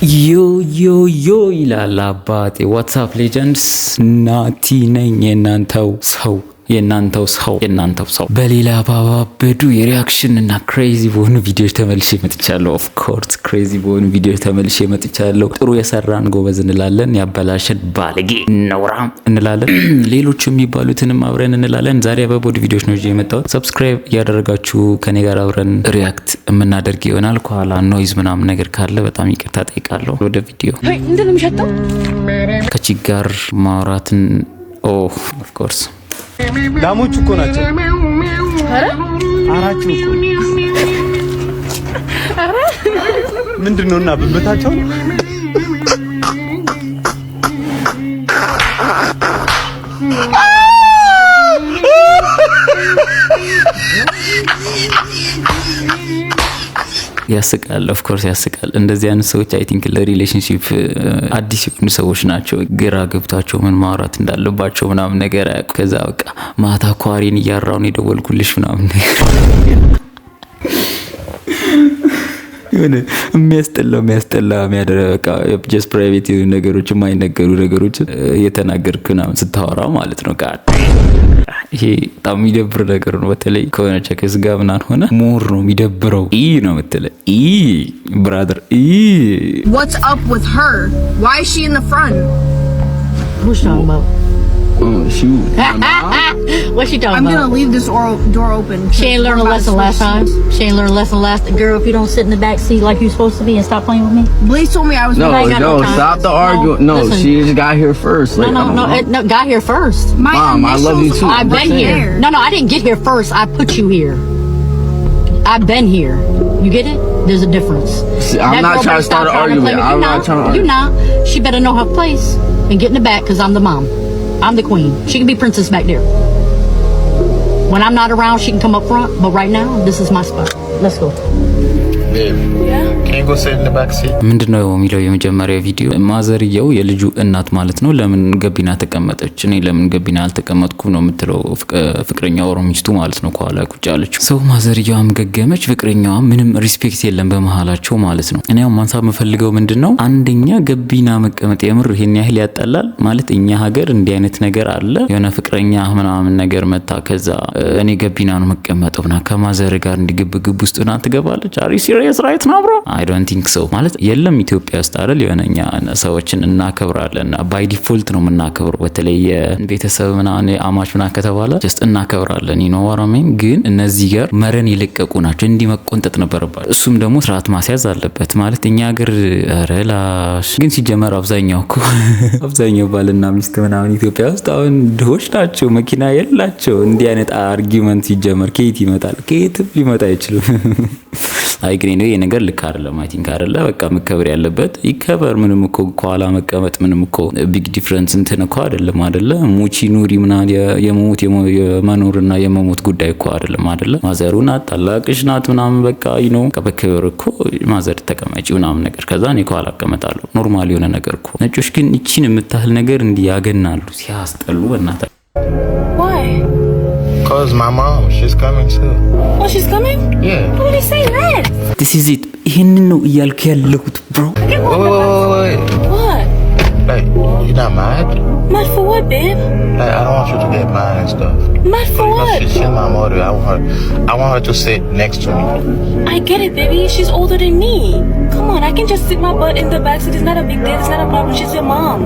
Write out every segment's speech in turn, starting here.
ዮ ዮ ዮ ይላል አባቴ። ዋትሳፕ ሌጀንድስ ናቲ ነኝ የእናንተው ሰው በሌላ ባባበዱ የሪያክሽን እና ክሬዚ በሆኑ ቪዲዮዎች ተመልሼ መጥቻለሁ። ኦፍ ኮርስ ክሬዚ በሆኑ ቪዲዮዎች ተመልሼ መጥቻለሁ። ጥሩ የሰራን ጎበዝ እንላለን፣ ያበላሸን ባለጌ ነውራም እንላለን፣ ሌሎቹ የሚባሉትንም አብረን እንላለን። ዛሬ በቦዲ ቪዲዮዎች ነው የመጣሁት። ሰብስክራይብ እያደረጋችሁ ከኔ ጋር አብረን ሪያክት የምናደርግ ይሆናል። ከኋላ ኖይዝ ምናምን ነገር ካለ በጣም ይቅርታ ጠይቃለሁ። ወደ ቪዲዮ ከቺ ጋር ማውራትን ኦፍ ኮርስ ላሞች እኮ ናቸው። አረ አራችሁ እኮ አረ ምንድነውና ብብታቸው ያስቃል። ኦፍ ኮርስ ያስቃል። እንደዚህ አይነት ሰዎች አይ ቲንክ ለሪሌሽንሺፕ አዲስ የሆኑ ሰዎች ናቸው። ግራ ገብቷቸው ምን ማውራት እንዳለባቸው ምናምን ነገር አያውቁ። ከዛ በቃ ማታ ኳሪን እያራውን የደወልኩልሽ ምናምን ነገር የሆነ የሚያስጠላ የሚያደረጋ ጀስት ፕራይቬት የሆኑ ነገሮች፣ የማይነገሩ ነገሮች እየተናገርክ ምናምን ስታወራ ማለት ነው። ይሄ በጣም የሚደብር ነገር ነው። በተለይ ከሆነ ቸከስ ጋር ምናምን ሆነ ሞር ነው የሚደብረው። ነው የምትለው ብራዘር What's up with her? Why is she in the front? Who's talking about? shoot. What's she talking I'm about? gonna leave this door open. She ain't learned a lesson last time. She ain't learned a lesson last. Girl, if you don't sit in the back seat like you're supposed to be and stop playing with me. Blaze told me I was. No, stop the argument. No, listen. she just got here first. Like, No, got here first. Mom, I love you too. I've been here. No, I didn't get here first. I put you here. I've been here. You get it? There's a difference. See, I'm not trying to start an argument. I'm not trying to argue. You're not. She better know her place and get in the back because I'm the mom. I'm the queen. She can be princess back there. When I'm not around, she can come up front. But right now, this is my spot. Let's go. Babe, can you go sit in the back seat? ምንድነው የሚለው የመጀመሪያው ቪዲዮ ማዘርየው የልጁ እናት ማለት ነው ለምን ገቢና ተቀመጠች? እኔ ለምን ገቢና አልተቀመጥኩ ነው የምትለው ፍቅረኛው ኦር ሚስቱ ማለት ነው ከኋላ ቁጭ ያለችው ሰው። ማዘርየዋም ገገመች፣ ፍቅረኛዋ ምንም ሪስፔክት የለም በመሃላቸው ማለት ነው። እኔ አሁን ማንሳት የምፈልገው ምንድነው አንደኛ ገቢና መቀመጥ የምር ይሄን ያህል ያጣላል ማለት እኛ ሀገር እንዲህ አይነት ነገር አለ። የሆነ ፍቅረኛ ምናምን ነገር መታ ከዛ እኔ ገቢና ነው መቀመጠውና ከማዘር ጋር እንዲግብግብ ውስጥ ና ትገባለች። አሪ ሲሪየስ ራይት ናው ብሮ? አይ ዶንት ቲንክ ሶ። ማለት የለም ኢትዮጵያ ውስጥ አይደል የሆነኛ ሰዎችን እናከብራለን ባይ ዲፎልት ነው የምናከብረው። በተለይ ቤተሰብ ምናምን አማች ምናምን ከተባለ ጀስት እናከብራለን። ይኖዋራሜን ግን እነዚህ ጋር መረን ይለቀቁ ናቸው። እንዲህ መቆንጠጥ ነበረባቸው። እሱም ደግሞ ስርዓት ማስያዝ አለበት ማለት እኛ ሀገር ረላሽ ግን ሲጀመር አብዛኛው ባልና ሚስት ምናምን ኢትዮጵያ ውስጥ አሁን ድሆች ናቸው፣ መኪና የላቸው። እንዲህ አይነት አርጊውመንት ሲጀመር ከየት ይመጣል? ከየትም ሊመጣ አይችልም። አይ ግን ይሄ ነገር ልክ አይደለም። አይ ቲንክ አይደለ በቃ መከበር ያለበት ይከበር። ምንም እኮ ከኋላ መቀመጥ ምንም እኮ ቢግ ዲፍረንስ እንትን እኮ አይደለ። ሙቺ ኑሪ ምናምን የመኖርና የመሞት ጉዳይ እኮ አይደለ። ማዘሩን አጣላቅሽ ናት ምናምን በቃ በክብር እኮ ማዘር ተቀመጪ ምናምን ነገር ከዛ እኔ ከኋላ እቀመጣለሁ። ኖርማል የሆነ ነገር እኮ። ነጮች ግን እቺን የምታህል ነገር እንዲያገናሉ ሲያስጠሉ በእናታ። Why? Cause my mom, she's coming too. Oh, she's coming? Yeah. Why did they say that? This is it. ይሄንን ነው እያልኩ ያለሁት bro. Wait. What? Like, you're not mad? Mad for what, babe? Like, I don't want you to get mad and stuff. Mad for what? She's my mother. I want her to sit next to me. I get it, baby. She's older than me. Come on, I can just sit my butt in the back seat. It's not a big deal. It's not a problem. She's your mom.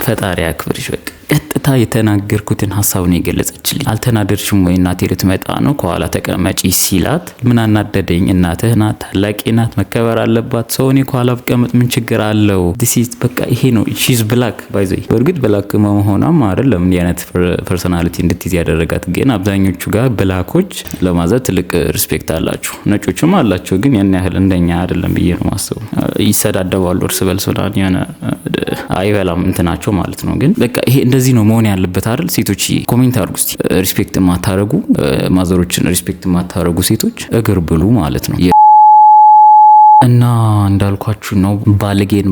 ፈጣሪ አክብርሽ። በቃ ቀጥታ የተናገርኩትን ሐሳብ ነው የገለጸችልኝ። አልተናደድሽም ወይ እናቴ ልትመጣ ነው ከኋላ ተቀመጪ ሲላት ምን አናደደኝ? እናትህ ናት፣ ታላቄ ናት፣ መከበር አለባት። ሰው እኔ ከኋላ ብቀመጥ ምን ችግር አለው? ዲስ በቃ ይሄ ነው። ሺዝ ብላክ ባይ ዘ ወይ በእርግጥ ብላክ መሆኗም አይደለም እንዲህ አይነት ፐርሰናሊቲ እንድትይዝ ያደረጋት። ግን አብዛኞቹ ጋር ብላኮች ለማዘር ትልቅ ሪስፔክት አላቸው፣ ነጮችም አላቸው። ግን ያን ያህል እንደኛ አይደለም ብዬ ነው ማስበው። ይሰዳደባሉ እርስ በርስ የሆነ አይበላም እንትናቸው ማለት ነው። ግን በቃ ይሄ እንደዚህ ነው መሆን ያለበት አይደል? ሴቶች ኮሜንት አድርጉ እስቲ። ሪስፔክት ማታረጉ ማዘሮችን ሪስፔክት ማታረጉ ሴቶች እግር ብሉ ማለት ነው። እና እንዳልኳችሁ ነው ባለጌን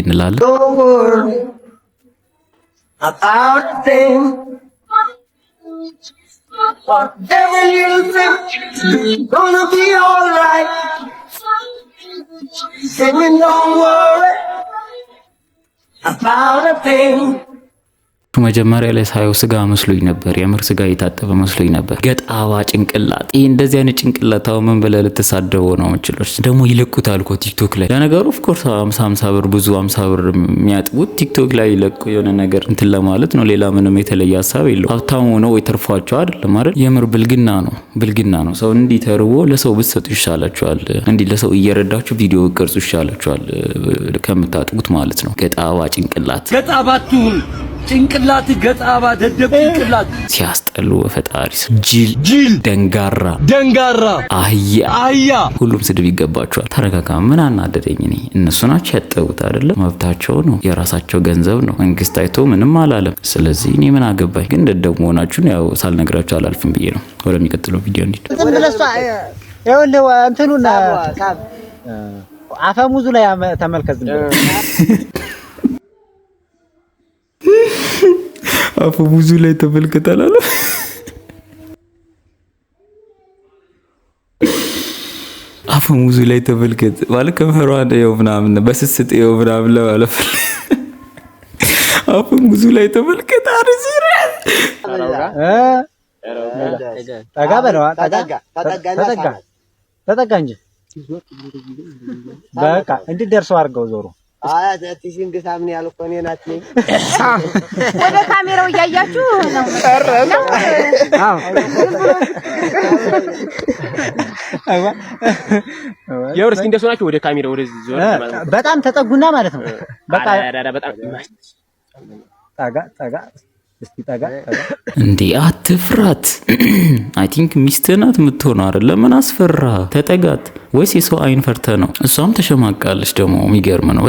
እንላለን። Singing, don't worry about a thing. መጀመሪያ ላይ ሳየው ስጋ መስሎኝ ነበር። የምር ስጋ የታጠበ መስሎኝ ነበር። ገጣባ ጭንቅላት። ይሄ እንደዚህ አይነት ጭንቅላት አሁን ምን ብለህ ልትሳደበው ነው? ምችሎች ደግሞ ይለቁታል እኮ ቲክቶክ ላይ። ለነገሩ ኦፍ ኮርስ 50 ብር ብዙ 50 ብር የሚያጥቡት ቲክቶክ ላይ ይለቁ የሆነ ነገር እንትን ለማለት ነው። ሌላ ምንም የተለየ ሀሳብ የለው። ሀብታሙ ነው ወይ ተርፏቸው አይደለም አይደል? የምር ብልግና ነው፣ ብልግና ነው። ሰው እንዲህ ተርቦ ለሰው ብትሰጡ ይሻላችኋል። እንዲህ ለሰው እየረዳችሁ ቪዲዮ ቅርጹ ይሻላችኋል ከምታጥቡት ማለት ነው። ገጣባ ጭንቅላት። ገጣባቱን ጭንቅላት ገጣባ ደደብ ጭንቅላት ሲያስጠሉ በፈጣሪ ጅል ደንጋራ አህያ ሁሉም ስድብ ይገባቸዋል። ተረጋጋ። ምን አናደደኝ? እኔ እነሱ ናቸው ያጠቡት አይደለም? መብታቸው ነው፣ የራሳቸው ገንዘብ ነው። መንግስት አይቶ ምንም አላለም። ስለዚህ እኔ ምን አገባኝ? ግን ደደብ መሆናችሁን ያው ሳልነግራችሁ አላልፍም ብዬ ነው። ወደሚቀጥለው ቪዲዮ እንሂድ። ይኸውልህ እንትኑና አፈሙዙ ላይ ተመልከት። አፈሙዙ ላይ ተመልከታላለ። አፈሙዙ ላይ ተመልከት ማለት ከመሯን ነው ምናምን በስስት ነው ምናምን ለማለፍ አፈሙዙ ላይ ተመልከት። አርዚ ጠጋ በለው ተጠጋ እንጂ በቃ እንዲደርሰው አድርገው ዞሮ አያቲሽን ግሳምን ያልኩ እኔ ናት ነኝ። ወደ ካሜራው እያያችሁ ነው። የወርስ እንደሱ ናችሁ። ወደ ካሜራው ወደዚህ ዞር በጣም ተጠጉና ማለት ነው። በቃ በጣም ጠጋ እስኪ ጠጋ እንዴ አትፍራት። አይ ቲንክ ሚስትህ ናት የምትሆነው አይደል? ለምን አስፈራ? ተጠጋት። ወይስ የሰው አይን ፈርተ ነው? እሷም ተሸማቃለች። ደግሞ የሚገርም ነው።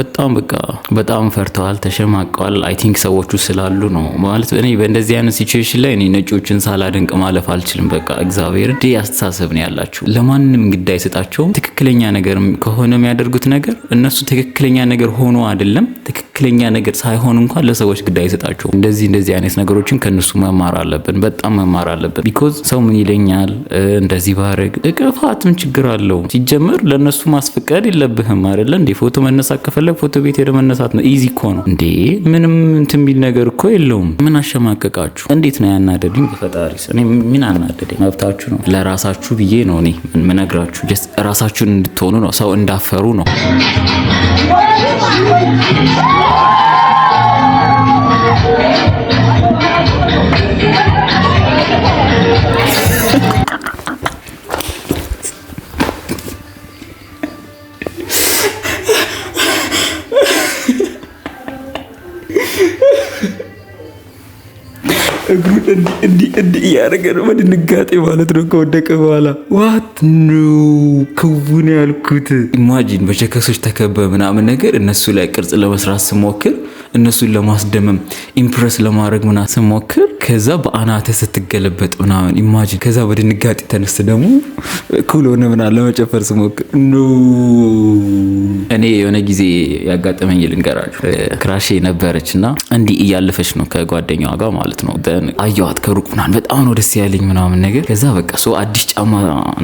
በጣም ፈርተዋል፣ ተሸማቀዋል። አይ ቲንክ ሰዎቹ ስላሉ ነው ማለት። እኔ በእንደዚህ አይነት ሲቹዌሽን ላይ እኔ ነጮችን ሳላደንቅ ማለፍ አልችልም። በቃ እግዚአብሔር ዲ አስተሳሰብ ነው ያላችሁ። ለማንም ግዳይ አይሰጣቸውም። ትክክለኛ ነገር ከሆነ የሚያደርጉት ነገር እነሱ ትክክለኛ ነገር ሆኖ አይደለም፣ ትክክለኛ ነገር ሳይሆን እንኳን ለሰዎች ግዳይ አይሰጣቸውም። እንደዚህ አይነት ነገሮችን ከነሱ መማር አለብን፣ በጣም መማር አለብን። ቢኮዝ ሰው ምን ይለኛል እንደዚህ ባረግ እቅፋት ምን ችግር አለው? ሲጀመር ለነሱ ማስፈቀድ የለብህም አይደለ እንዴ? ፎቶ መነሳት ከፈለግ ፎቶ ቤት ሄደ መነሳት ነው። ኢዚ እኮ ነው እንዴ? ምንም እንትን የሚል ነገር እኮ የለውም። ምን አሸማቀቃችሁ? እንዴት ነው ያናደዱኝ? በፈጣሪ እኔ ምን አናደደኝ? መብታችሁ ነው። ለራሳችሁ ብዬ ነው እኔ ምነግራችሁ። ጀስት ራሳችሁን እንድትሆኑ ነው፣ ሰው እንዳፈሩ ነው። እግሩን እንዲህ እያደረገ ነው በድንጋጤ ማለት ነው። ከወደቀ በኋላ ዋት ነው ክውን ያልኩት። ኢማጂን በቸከሶች ተከበ ምናምን ነገር እነሱ ላይ ቅርጽ ለመስራት ስሞክር፣ እነሱን ለማስደመም ኢምፕረስ ለማድረግ ምናምን ስሞክር፣ ከዛ በአናተ ስትገለበጥ ምናምን ኢማጂን። ከዛ በድንጋጤ ተነስተ ደግሞ ኩል ሆነ ምናምን ለመጨፈር ስሞክር ኖ። እኔ የሆነ ጊዜ ያጋጠመኝ ልንገራችሁ። ክራሼ ነበረች እና እንዲህ እያለፈች ነው ከጓደኛዋ ጋር ማለት ነው። አየዋት ከሩቅ ምናምን በጣም ነው ደስ ያለኝ ምናምን ነገር። ከዛ በቃ አዲስ ጫማ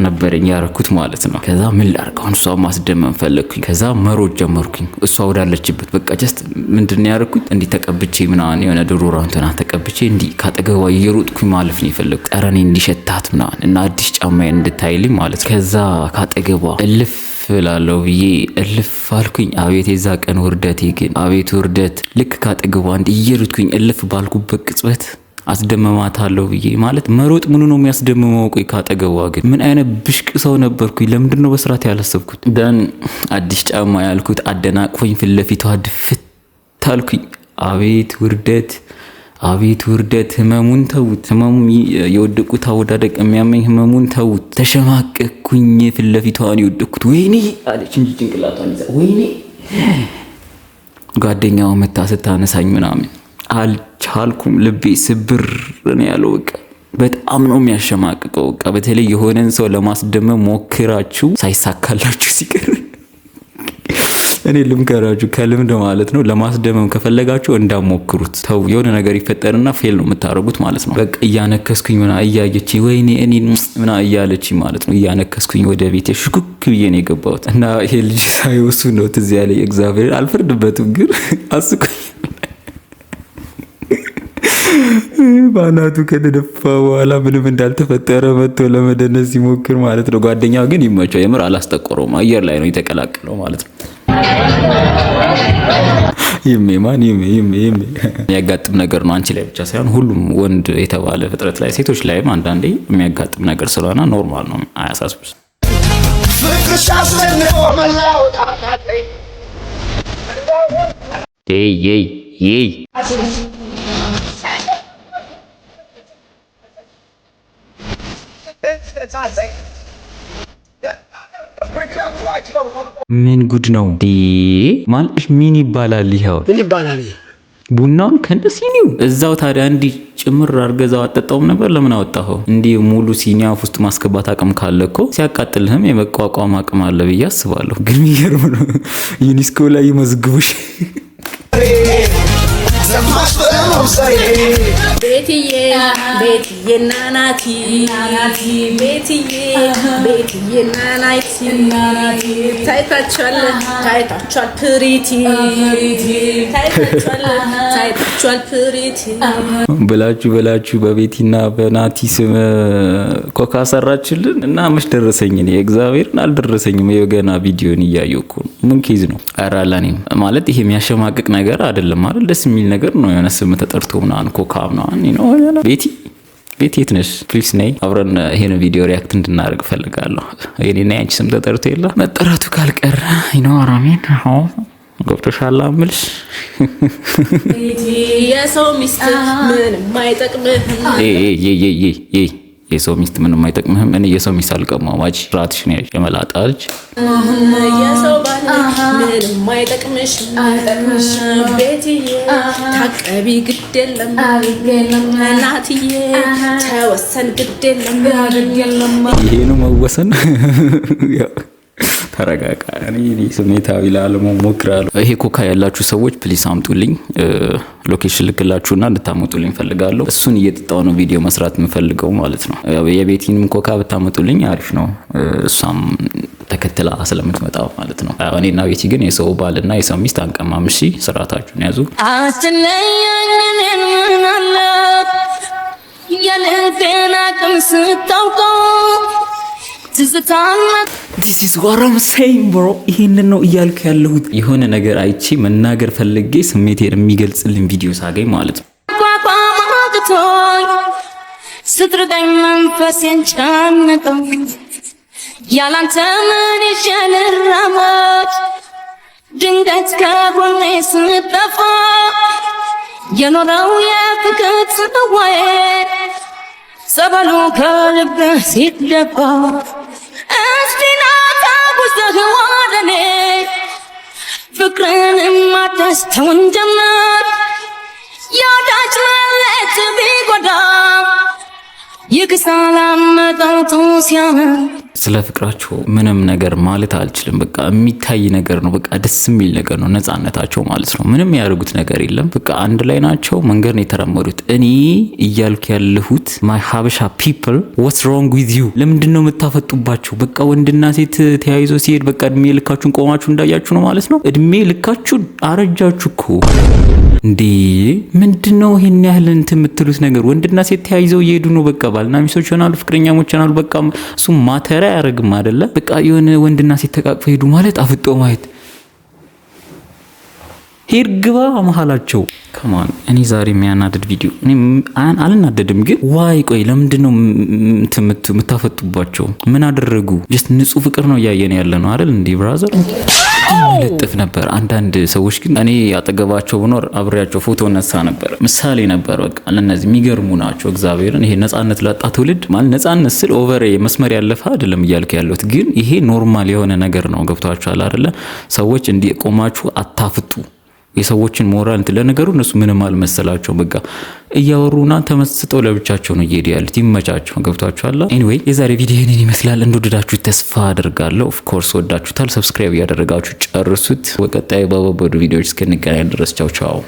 ነበረኝ ያረኩት ማለት ነው። ከዛ ምን ላድርገው እሷ ማስደመም ፈለግኩኝ። ከዛ መሮጥ ጀመርኩኝ እሷ ወዳለችበት። በቃ ጀስት ምንድን ነው ያረኩት እንዲህ ተቀብቼ ምናምን የሆነ ዶሮራንትና ተቀብቼ እንዲህ ካጠገቧ እየሮጥኩኝ ማለፍ ነው የፈለግኩት። ጠረኔ እንዲሸታት ምናምን እና አዲስ ጫማዬን እንድታይልኝ ማለት። ከዛ ካጠገቧ እልፍ ላለው ብዬ እልፍ አልኩኝ። አቤት የዛ ቀን ውርደቴ ግን አቤት ውርደት። ልክ ካጠገቧ እየሮጥኩኝ እልፍ ባልኩበት ቅጽበት አስደመማታለሁ ብዬ ማለት መሮጥ ምኑ ነው የሚያስደምመው? ቆይ ካጠገቧ ግን ምን አይነት ብሽቅ ሰው ነበርኩኝ? ለምንድን ነው በስርዓት ያላሰብኩት? ደን አዲስ ጫማ ያልኩት አደናቅፎኝ ፊት ለፊቷ ድፍት አልኩኝ። አቤት ውርደት፣ አቤት ውርደት። ህመሙን ተውት፣ ህመሙ የወደቁት አወዳደቅ የሚያመኝ ህመሙን ተውት። ተሸማቀቅኩኝ። ፊት ለፊቷን የወደቁት ወይኔ አለች እንጂ ጭንቅላቷን ይዛ ወይኔ። ጓደኛዋ መታ ስታነሳኝ ምናምን አልቻልኩም። ልቤ ስብር ነው ያለው። በቃ በጣም ነው የሚያሸማቅቀው። በቃ በተለይ የሆነን ሰው ለማስደመም ሞክራችሁ ሳይሳካላችሁ ሲቀር እኔ ልምከራችሁ ከልምድ ማለት ነው። ለማስደመም ከፈለጋችሁ እንዳሞክሩት ተው። የሆነ ነገር ይፈጠርና ፌል ነው የምታደርጉት ማለት ነው። በቃ እያነከስኩኝ ምና እያየች ወይኔ እኔ ምና እያለች ማለት ነው። እያነከስኩኝ ወደ ቤቴ ሽኩክ ብዬ ነው የገባሁት እና ይሄ ልጅ ሳይወሱ ነው ትዝ ያለኝ። እግዚአብሔር አልፈርድበትም፣ ግን አስቆኝ ባናቱ ከተደፋ በኋላ ምንም እንዳልተፈጠረ መጥቶ ለመደነስ ሲሞክር ማለት ነው። ጓደኛው ግን ይመቸው፣ የምር አላስጠቆረውም። አየር ላይ ነው የተቀላቀለው ማለት ነው። ይሜማን የሚያጋጥም ነገር ነው። አንቺ ላይ ብቻ ሳይሆን ሁሉም ወንድ የተባለ ፍጥረት ላይ ሴቶች ላይም አንዳንዴ የሚያጋጥም ነገር ስለሆነ ኖርማል ነው። አያሳስብሽ። ምን ጉድ ነው ማለት ምን ይባላል? ይሄው ምን ይባላል? ቡናውን ከእንደ ሲኒው እዛው ታዲያ እንዲህ ጭምር አርገዛው አጠጣውም ነበር። ለምን አወጣኸው? እንዲህ ሙሉ ሲኒ አፍ ውስጥ ማስገባት አቅም ካለ እኮ ሲያቃጥልህም የመቋቋም አቅም አለ ብዬ አስባለሁ። ግን የሚገርም ነው። ዩኒስኮ ላይ ይመዝግቡሽ። ቤትዬ ቤትዬ ናናቲ ቤትዬ ቤትዬ ናናቲ ታይታችኋል ፕሪቲ ታይታችኋል ፕሪቲ ብላችሁ በቤቲና በናቲ ስም ኮካ ሰራችልን እና መች ደረሰኝ? እኔ እግዚአብሔርን አልደረሰኝም። የገና ቪዲዮን እያየሁ እኮ ነው። ምን ኬዝ ነው? አራላኔም ማለት ይሄ የሚያሸማቅቅ ነገር አይደለም አይደል? ደስ የሚል ነገር ነው። የሆነ ስም ተጠርቶ ምናምን ኮካ ምናምን ነው። ቤቲ የት ነሽ? ፕሊስ ነይ አብረን ይሄን ቪዲዮ ሪያክት እንድናደርግ ፈልጋለሁ። የኔና ያንቺ ስም ተጠርቶ የለ መጠራቱ ካልቀረ አራሜን ገብቶሻል አምልሽ። የሰው ሚስት ምንም አይጠቅምህም። የሰው ሚስት ምንም አይጠቅምህም። እኔ የሰው ሚስት አልቀማም። አጂ ራትሽን ያዥ የመላጣ ልጅ። የሰው ባል ምንም አይጠቅምሽ። ቤትዬ ታቀቢ ግድ የለም። እናትዬ ተወሰን ግድ የለም። ይሄ ነው መወሰን። ተረጋጋ። እኔ ስሜታዊ ላለመሆን ሞክራለሁ። ይሄ ኮካ ያላችሁ ሰዎች ፕሊስ አምጡልኝ። ሎኬሽን ልክላችሁና እንድታመጡልኝ ፈልጋለሁ። እሱን እየጠጣው ነው ቪዲዮ መስራት የምፈልገው ማለት ነው። የቤቲንም ኮካ ብታመጡልኝ አሪፍ ነው። እሷም ተከትላ ስለምትመጣ ማለት ነው። እኔና ቤቲ ግን የሰው ባልና የሰው ሚስት አንቀማም። እሺ ስርዓታችሁን ያዙ። This is what I'm saying bro። ይሄንን ነው እያልኩ ያለሁት። የሆነ ነገር አይቼ መናገር ፈልጌ ስሜቴን የሚገልጽልኝ ቪዲዮ ሳገኝ ማለት ነው። ስትርቀኝ መንፈሴን ጨነቀው ያላንተ ምን ይሻልራሞት ድንገት ከጎኔ ስጠፋ የኖረው የፍቅር ጽዋዬ ጸበሉ ከልብህ ሲደፋ እስቲና ታጉዘህ ወደኔ ፍቅርን ማታስተውን ጀመር ያዳጭ መለት ቢጎዳ ይክሳል አመጣጡ ሲያምር። ስለ ፍቅራቸው ምንም ነገር ማለት አልችልም። በቃ የሚታይ ነገር ነው። በቃ ደስ የሚል ነገር ነው። ነፃነታቸው ማለት ነው። ምንም ያደርጉት ነገር የለም። በቃ አንድ ላይ ናቸው። መንገድ ነው የተራመዱት። እኔ እያልኩ ያለሁት ማይ ሀበሻ ፒፕል ዋትስ ሮንግ ዊዝ ዩ? ለምንድን ነው የምታፈጡባቸው? በቃ ወንድና ሴት ተያይዞ ሲሄድ በቃ እድሜ ልካችሁን ቆማችሁ እንዳያችሁ ነው ማለት ነው። እድሜ ልካችሁን አረጃችሁ እኮ እንዴ! ምንድነው ይሄን ያህል እንትን የምትሉት ነገር? ወንድና ሴት ተያይዘው እየሄዱ ነው። በቃ ባልና ሚስቶች ይሆናሉ፣ ፍቅረኛሞች ይሆናሉ። በቃ እሱ ማተሪያ ያደርግም አይደለ? በቃ የሆነ ወንድና ሴት ተቃቅፈው ሄዱ ማለት አፍጦ ማየት ሄድ ግባ መሀላቸው። ከማን እኔ ዛሬ የሚያናድድ ቪዲዮ እኔ አልናደድም፣ ግን ዋይ ቆይ ለምንድነው የምታፈጡባቸው? ምን አደረጉ? ጀስት ንጹህ ፍቅር ነው እያየን ያለ ነው አይደል? እንዴ ብራዘር ለጥፍ ነበር። አንዳንድ ሰዎች ግን እኔ አጠገባቸው ብኖር አብሬያቸው ፎቶ ነሳ ነበር። ምሳሌ ነበር። በቃ ለነዚህ የሚገርሙ ናቸው። እግዚአብሔርን ይሄ ነፃነት ላጣ ትውልድ ማለት ነፃነት ስል ኦቨር መስመር ያለፈ አይደለም እያልኩ ያለሁት፣ ግን ይሄ ኖርማል የሆነ ነገር ነው። ገብቷችኋል አይደለ? ሰዎች እንዲቆማችሁ አታፍጡ። የሰዎችን ሞራል ለነገሩ እነሱ ምንም አልመሰላቸው። በቃ እያወሩና ተመስጠው ለብቻቸው ነው እየሄዱ ያሉት። ይመቻቸው። ገብቷችኋል? ኤኒዌይ የዛሬ ቪዲዮ ይሄንን ይመስላል። እንደወደዳችሁ ተስፋ አደርጋለሁ። ኦፍ ኮርስ ወዳችሁታል። ሰብስክራይብ ያደረጋችሁ ጨርሱት። በቀጣይ በበዱ ቪዲዮዎች እስክንገናኝ ድረስ ቻው ቻው።